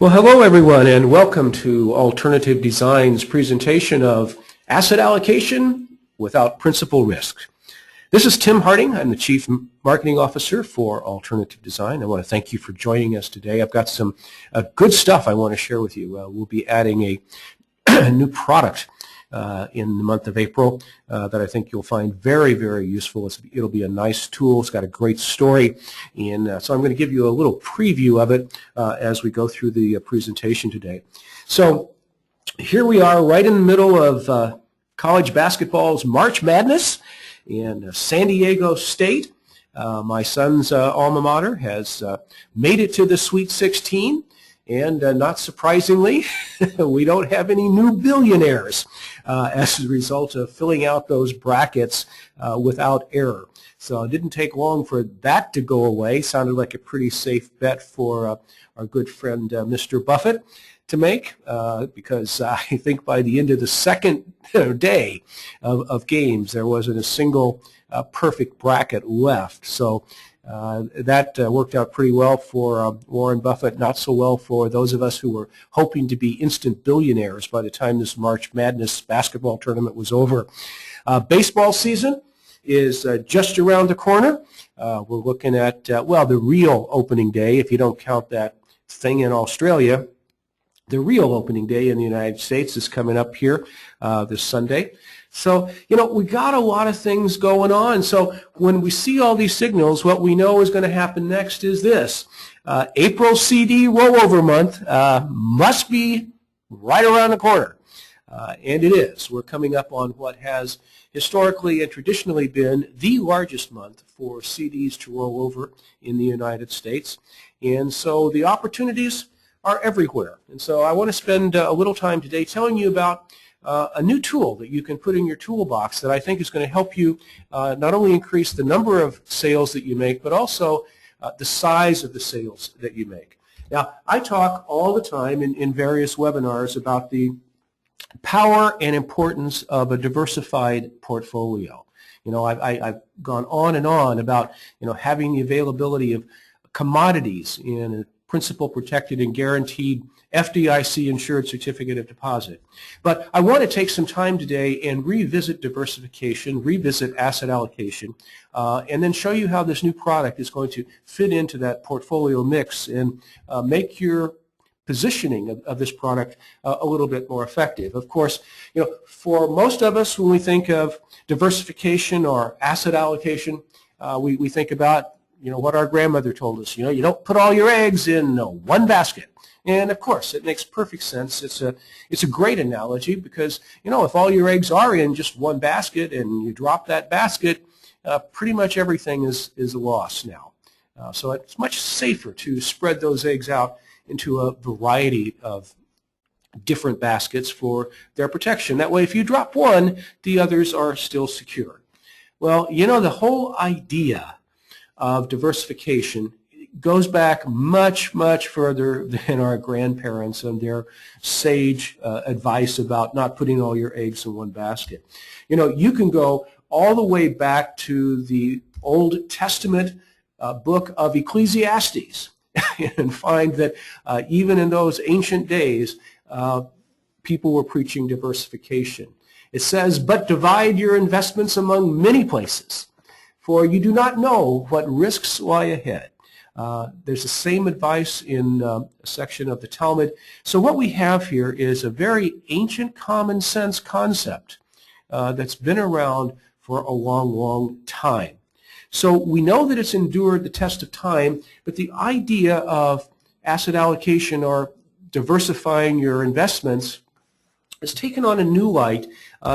Well, hello everyone, and welcome to Alternative Design's presentation of Asset Allocation Without Principal Risk. This is Tim Harding. I'm the Chief Marketing Officer for Alternative Design. I want to thank you for joining us today. I've got some good stuff I want to share with you. We'll be adding a new product in the month of April that I think you'll find very, very useful. It'll be a nice tool. It's got a great story, and so I'm going to give you a little preview of it as we go through the presentation today. So here we are right in the middle of college basketball's March Madness in San Diego State. My son's alma mater has made it to the Sweet 16. And not surprisingly, we don't have any new billionaires as a result of filling out those brackets without error. So it didn't take long for that to go away. Sounded like a pretty safe bet for our good friend Mr. Buffett to make because I think by the end of the second day of games, there wasn't a single perfect bracket left. So that worked out pretty well for Warren Buffett, not so well for those of us who were hoping to be instant billionaires by the time this March Madness basketball tournament was over. Baseball season is just around the corner. We're looking at, well, the real opening day, if you don't count that thing in Australia. The real opening day in the United States is coming up here this Sunday. So, you know, we got a lot of things going on. So when we see all these signals, what we know is going to happen next is this. April CD rollover month must be right around the corner. And it is. We're coming up on what has historically and traditionally been the largest month for CDs to roll over in the United States. And so the opportunities are everywhere. And so I want to spend a little time today telling you about a new tool that you can put in your toolbox that I think is going to help you not only increase the number of sales that you make, but also the size of the sales that you make. Now, I talk all the time in various webinars about the power and importance of a diversified portfolio. You know, I've gone on and on about, you know, having the availability of commodities in a principal protected and guaranteed FDIC insured certificate of deposit. But I want to take some time today and revisit diversification, revisit asset allocation, and then show you how this new product is going to fit into that portfolio mix and make your positioning of this product a little bit more effective. Of course, you know, for most of us, when we think of diversification or asset allocation, we think about, you know, what our grandmother told us. You know, you don't put all your eggs in one basket. And of course, it makes perfect sense. It's a great analogy because, you know, if all your eggs are in just one basket and you drop that basket, pretty much everything is a loss now. So it's much safer to spread those eggs out into a variety of different baskets for their protection. That way, if you drop one, the others are still secure. Well, you know, the whole idea of diversification goes back much, much further than our grandparents and their sage advice about not putting all your eggs in one basket. You know, you can go all the way back to the Old Testament book of Ecclesiastes and find that even in those ancient days, people were preaching diversification. It says, "But divide your investments among many places, for you do not know what risks lie ahead." There's the same advice in a section of the Talmud. So what we have here is a very ancient common sense concept that's been around for a long, long time. So we know that it's endured the test of time, but the idea of asset allocation or diversifying your investments has taken on a new light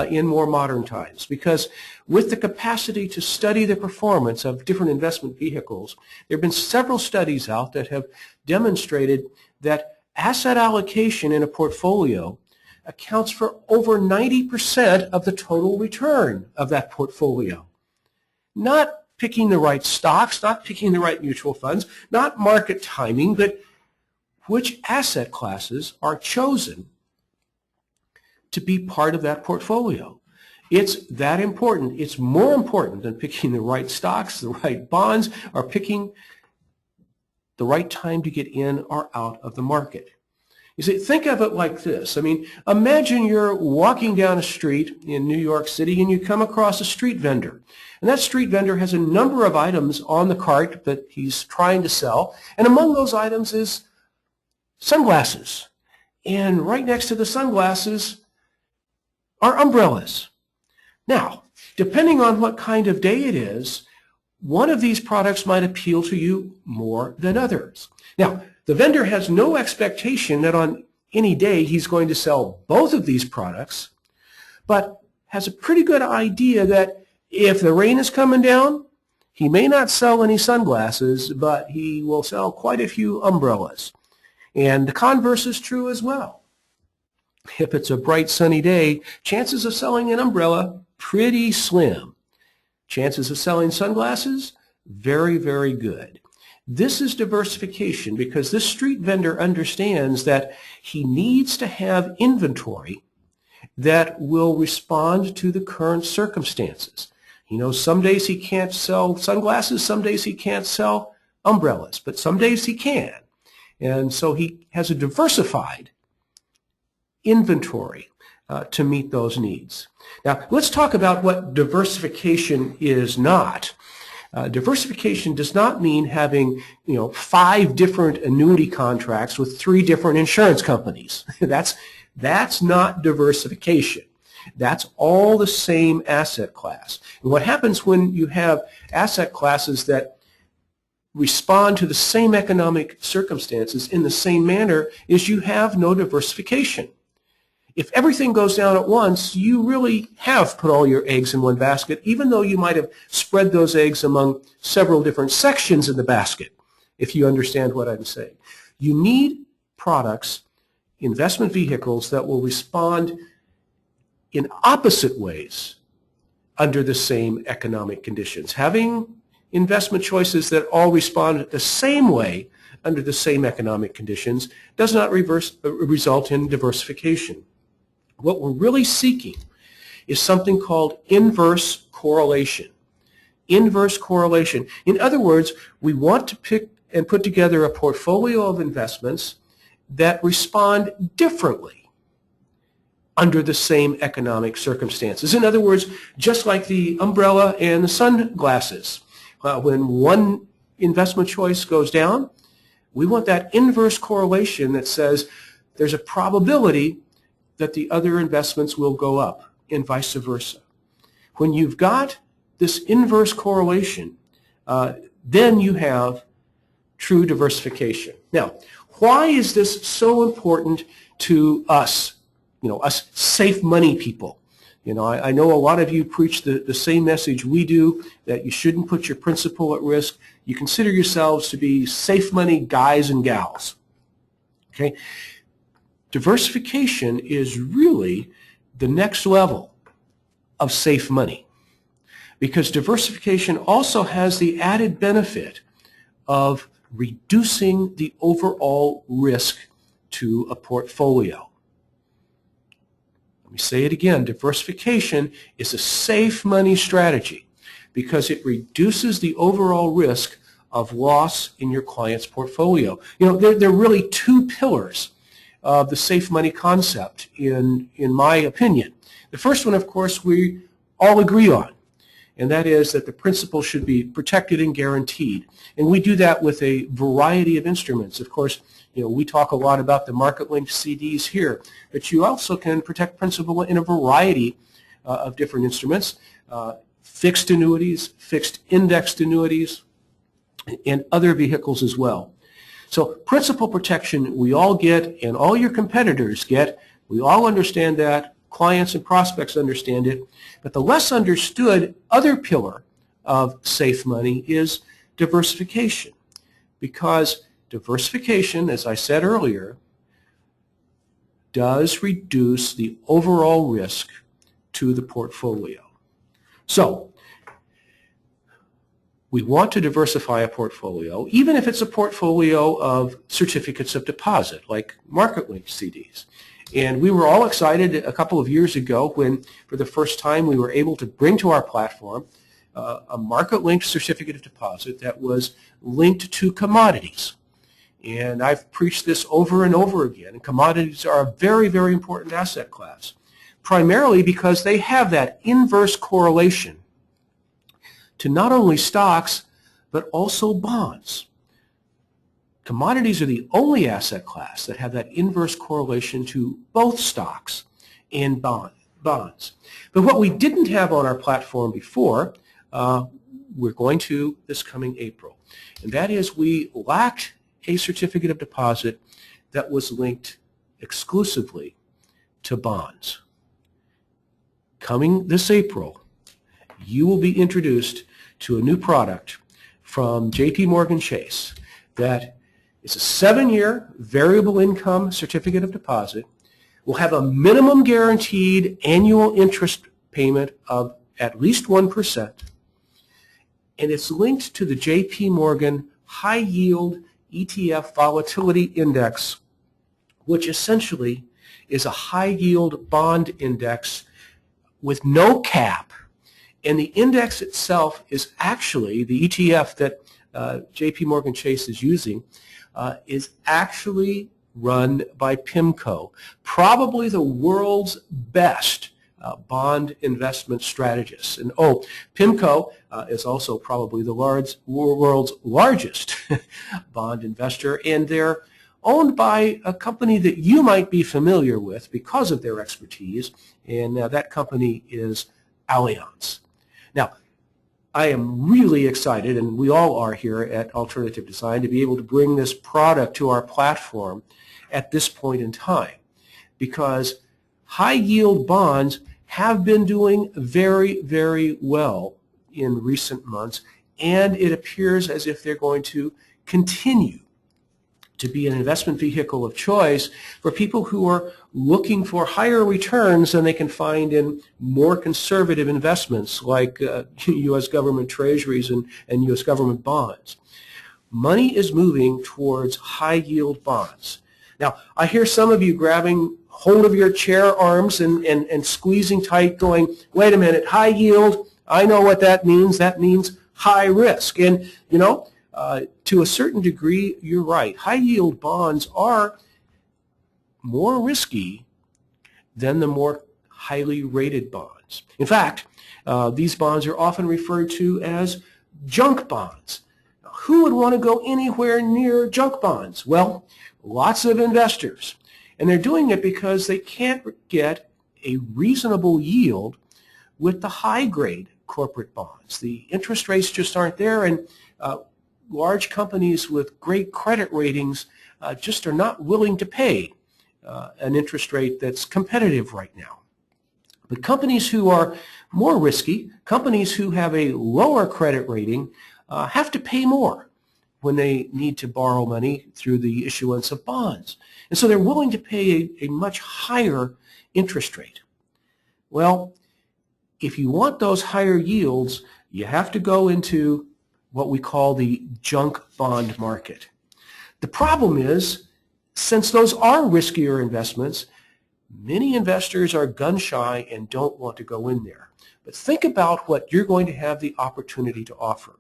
in more modern times, because with the capacity to study the performance of different investment vehicles, there have been several studies out that have demonstrated that asset allocation in a portfolio accounts for over 90% of the total return of that portfolio. Not picking the right stocks, not picking the right mutual funds, not market timing, but which asset classes are chosen to be part of that portfolio. It's that important. It's more important than picking the right stocks, the right bonds, or picking the right time to get in or out of the market. You see, think of it like this. I mean, imagine you're walking down a street in New York City and you come across a street vendor. And that street vendor has a number of items on the cart that he's trying to sell. And among those items is sunglasses. And right next to the sunglasses are umbrellas. Now, depending on what kind of day it is, one of these products might appeal to you more than others. Now, the vendor has no expectation that on any day he's going to sell both of these products, but has a pretty good idea that if the rain is coming down, he may not sell any sunglasses, but he will sell quite a few umbrellas. And the converse is true as well. If it's a bright sunny day, chances of selling an umbrella, pretty slim. Chances of selling sunglasses, very, very good. This is diversification because this street vendor understands that he needs to have inventory that will respond to the current circumstances. You know, some days he can't sell sunglasses, some days he can't sell umbrellas, but some days he can. And so he has a diversified inventory to meet those needs. Now, let's talk about what diversification is not. Diversification does not mean having, 5 different annuity contracts with 3 different insurance companies. That's not diversification. That's all the same asset class. And what happens when you have asset classes that respond to the same economic circumstances in the same manner is you have no diversification. If everything goes down at once, you really have put all your eggs in one basket, even though you might have spread those eggs among several different sections in the basket, if you understand what I'm saying. You need products, investment vehicles that will respond in opposite ways under the same economic conditions. Having investment choices that all respond the same way under the same economic conditions does not result in diversification. What we're really seeking is something called inverse correlation. Inverse correlation. In other words, we want to pick and put together a portfolio of investments that respond differently under the same economic circumstances. In other words, just like the umbrella and the sunglasses, when one investment choice goes down, we want that inverse correlation that says there's a probability that the other investments will go up and vice versa. When you've got this inverse correlation, then you have true diversification. Now, why is this so important to us, us safe money people? I know a lot of you preach the same message we do, that you shouldn't put your principal at risk. You consider yourselves to be safe money guys and gals. Okay? Diversification is really the next level of safe money because diversification also has the added benefit of reducing the overall risk to a portfolio. Let me say it again. Diversification is a safe money strategy because it reduces the overall risk of loss in your client's portfolio. There are really 2 pillars of the safe money concept, in my opinion. The first one, of course, we all agree on, and that is that the principal should be protected and guaranteed. And we do that with a variety of instruments. Of course, we talk a lot about the market-linked CDs here, but you also can protect principal in a variety of different instruments, fixed annuities, fixed indexed annuities, and other vehicles as well. So principal protection we all get and all your competitors get. We all understand that. Clients and prospects understand it. But the less understood other pillar of safe money is diversification. Because diversification, as I said earlier, does reduce the overall risk to the portfolio. So we want to diversify a portfolio, even if it's a portfolio of certificates of deposit, like market-linked CDs. And we were all excited a couple of years ago when, for the first time, we were able to bring to our platform a market-linked certificate of deposit that was linked to commodities. And I've preached this over and over again. And commodities are a very, very important asset class, primarily because they have that inverse correlation to not only stocks, but also bonds. Commodities are the only asset class that have that inverse correlation to both stocks and bonds. But what we didn't have on our platform before, we're going to this coming April, and that is we lacked a certificate of deposit that was linked exclusively to bonds. Coming this April, you will be introduced to a new product from JP Chase that is a 7-year variable income certificate of deposit, will have a minimum guaranteed annual interest payment of at least 1%, and it's linked to the JP Morgan High Yield ETF Volatility Index, which essentially is a high yield bond index with no cap. And the index itself is actually, the ETF that JP Chase is using, is actually run by PIMCO, probably the world's best bond investment strategists. And PIMCO is also probably the world's largest bond investor, and they're owned by a company that you might be familiar with because of their expertise, and that company is Allianz. Now, I am really excited, and we all are here at Alternative Design, to be able to bring this product to our platform at this point in time, because high-yield bonds have been doing very, very well in recent months, and it appears as if they're going to continue to be an investment vehicle of choice for people who are looking for higher returns than they can find in more conservative investments like U.S. government treasuries and U.S. government bonds. Money is moving towards high-yield bonds. Now, I hear some of you grabbing hold of your chair arms and squeezing tight, going, wait a minute, high yield, I know what that means. That means high risk. And, you know, to a certain degree, you're right. High-yield bonds are more risky than the more highly rated bonds. In fact, these bonds are often referred to as junk bonds. Now, who would want to go anywhere near junk bonds? Well, lots of investors. And they're doing it because they can't get a reasonable yield with the high-grade corporate bonds. The interest rates just aren't there, and large companies with great credit ratings just are not willing to pay an interest rate that's competitive right now. But companies who are more risky, companies who have a lower credit rating, have to pay more when they need to borrow money through the issuance of bonds. And so they're willing to pay a much higher interest rate. Well, if you want those higher yields, you have to go into what we call the junk bond market. The problem is, since those are riskier investments, many investors are gun-shy and don't want to go in there. But think about what you're going to have the opportunity to offer.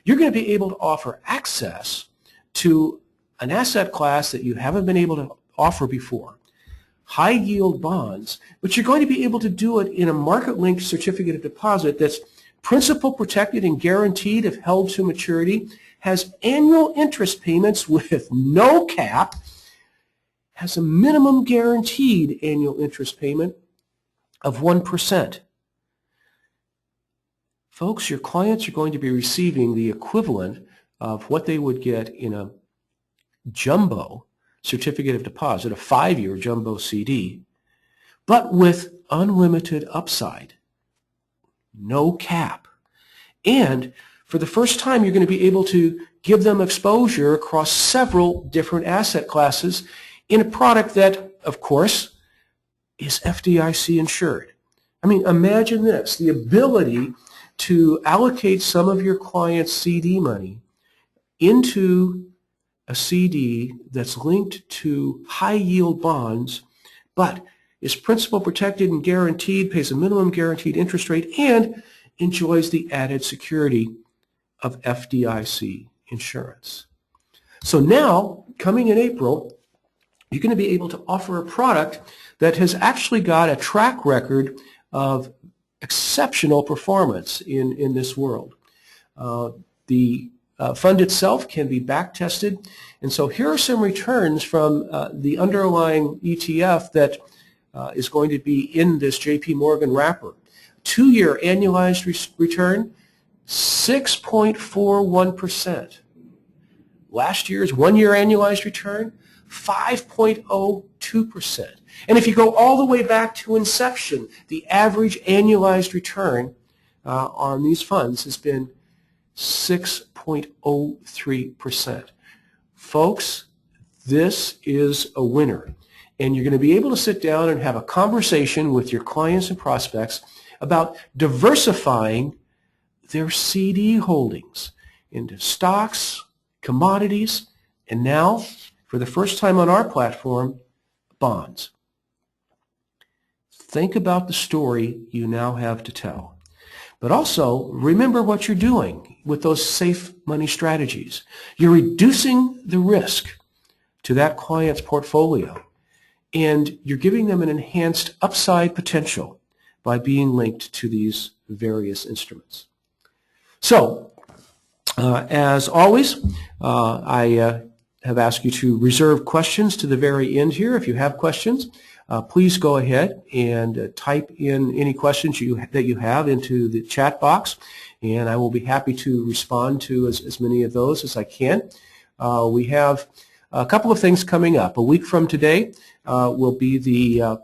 You're going to be able to offer access to an asset class that you haven't been able to offer before, high-yield bonds, but you're going to be able to do it in a market-linked certificate of deposit that's principal protected and guaranteed if held to maturity, has annual interest payments with no cap, has a minimum guaranteed annual interest payment of 1%. Folks, your clients are going to be receiving the equivalent of what they would get in a jumbo certificate of deposit, a 5-year jumbo CD, but with unlimited upside, no cap. And for the first time, you're going to be able to give them exposure across several different asset classes in a product that, of course, is FDIC insured. I mean, imagine this, the ability to allocate some of your clients' CD money into a CD that's linked to high-yield bonds, but is principal protected and guaranteed, pays a minimum guaranteed interest rate, and enjoys the added security of FDIC insurance. So now coming in April, you're going to be able to offer a product that has actually got a track record of exceptional performance in this world. The fund itself can be back tested, and so here are some returns from the underlying ETF that is going to be in this JP Morgan wrapper. 2-year annualized return, 6.41%. Last year's 1-year annualized return, 5.02%. And if you go all the way back to inception, the average annualized return on these funds has been 6.03%. Folks, this is a winner. And you're going to be able to sit down and have a conversation with your clients and prospects about diversifying their CD holdings into stocks, commodities, and now, for the first time on our platform, bonds. Think about the story you now have to tell. But also, remember what you're doing with those safe money strategies. You're reducing the risk to that client's portfolio, and you're giving them an enhanced upside potential by being linked to these various instruments. So, as always, I have asked you to reserve questions to the very end here. If you have questions, please go ahead and type in any questions that you have into the chat box, and I will be happy to respond to as many of those as I can. We have a couple of things coming up. A week from today will be the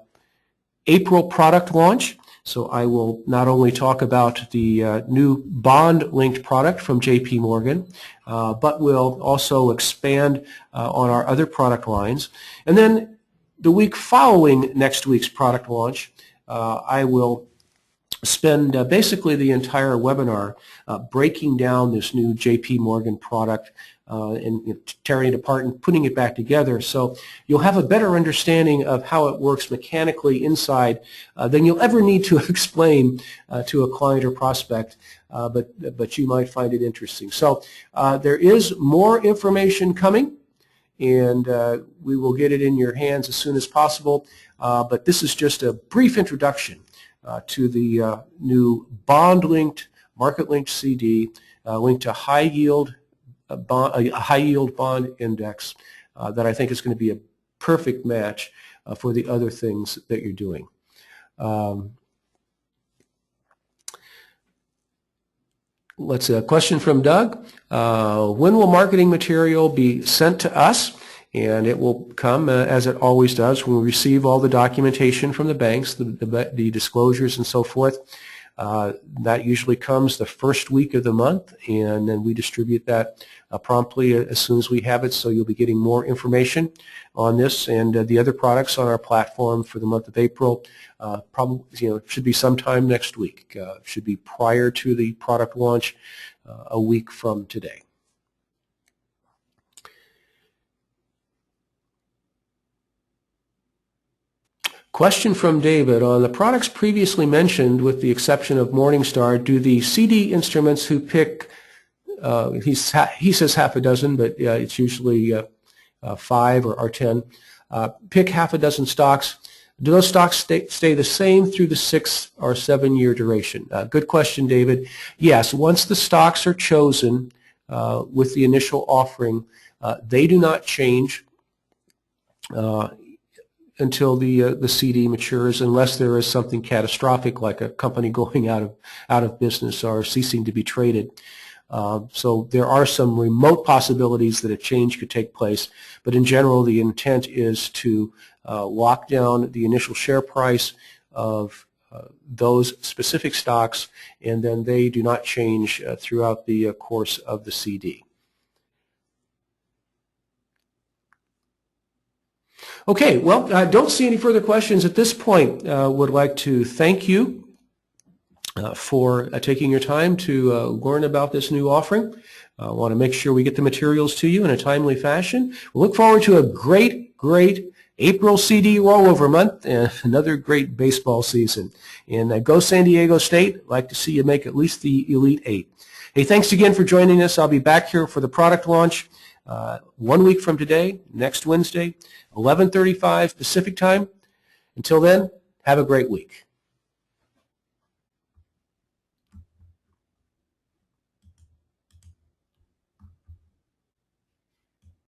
April product launch. So I will not only talk about the new bond-linked product from JP Morgan, but will also expand on our other product lines. And then the week following next week's product launch, I will spend basically the entire webinar breaking down this new JP Morgan product and tearing it apart and putting it back together. So you'll have a better understanding of how it works mechanically inside than you'll ever need to explain to a client or prospect, but you might find it interesting. So there is more information coming, and we will get it in your hands as soon as possible. But this is just a brief introduction to the new bond-linked, market-linked CD linked to high-yield a high-yield bond index that I think is going to be a perfect match for the other things that you're doing. Let's see, a question from Doug. When will marketing material be sent to us? And it will come, as it always does, when we receive all the documentation from the banks, the disclosures and so forth. That usually comes the first week of the month, and then we distribute that promptly as soon as we have it, so you'll be getting more information on this and the other products on our platform for the month of April. Probably, should be sometime next week. Should be prior to the product launch, a week from today. Question from David. On the products previously mentioned, with the exception of Morningstar, do the CD instruments who pick, he says half a dozen, but it's usually 5 or 10, pick half a dozen stocks, do those stocks stay the same through the 6 or 7 year duration? Good question, David. Yes, once the stocks are chosen with the initial offering, they do not change until the CD matures, unless there is something catastrophic like a company going out of business or ceasing to be traded. So there are some remote possibilities that a change could take place, but in general the intent is to lock down the initial share price of those specific stocks, and then they do not change throughout the course of the CD. Okay, well, I don't see any further questions at this point. Would like to thank you for taking your time to learn about this new offering. I want to make sure we get the materials to you in a timely fashion. We look forward to a great April CD rollover month and another great baseball season. And go San Diego State. I'd like to see you make at least the Elite Eight. Hey, thanks again for joining us. I'll be back here for the product launch 1 week from today, next Wednesday, 11:35 Pacific time. Until then, have a great week.